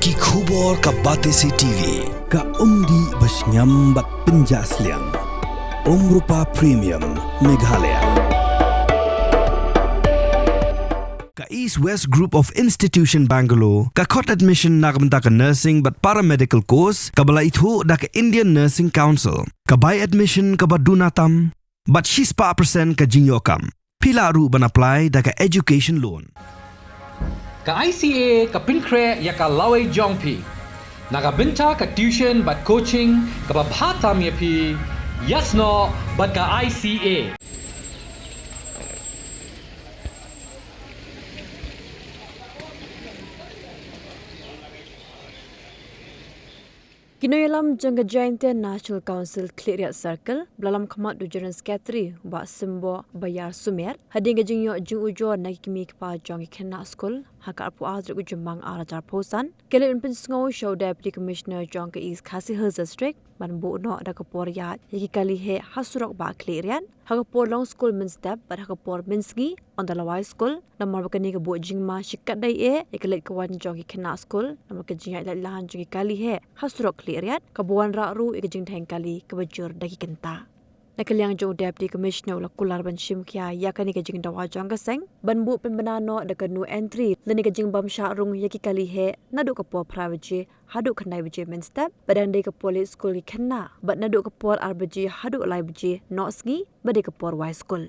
Ki khubor ka Batesi TV. Ka umdi basnyambat penjaslian. Rupa Premium Meghalaya. Ka East West Group of Institution Bangalore. Ka khot admission nagamta ka nursing but paramedical course. Ka bala ithu da ka Indian Nursing Council. Ka buy admission ka badunatam. But she's pa percent ka jinyokam. Pila ru ban apply da ka education loan. Ka ICA ka Pynsngew ya ka laway jongpi. Nagabinta ka tuition but coaching ka babhatam ya pi. Yes no but ka ICA. Kinoyalam jangga Giant National Council Khliehriat Circle belalam khamat dujaran skatri ba simbo bayar sumer hading gajingyo jing ujo nakimi kpa jong Khynnah Skul haka apu adri ujumang arajar posan kele Pynsngew show deputy commissioner jong ka East Khasi Hills district ban bu no da kapor Ïaid yaki Khliehriat hasurok ba Khliehriat haka por long school min step but haka por Pynsngew on the lawai school namar bakani ka bu jingma shikat dai yakalet kawan jong Khynnah Skul namar ka jing Laitlan jong Khliehriat hasurok Khliehriat kabuan rakru ikajing thang kali kabajur dagi kenta. Nakaliang jong deputy commissioner ula kular ban shimkia yakani kajing dawa jong kaseng ban bu pembenano da kanu entry lani kajing bam syarung yaki Khliehriat naduk kapor pravaji haduk khanai baje men step badang dai kapor school ki Khynnah but naduk kapor arbaji haduk lai baje no sngi badai kapor y school.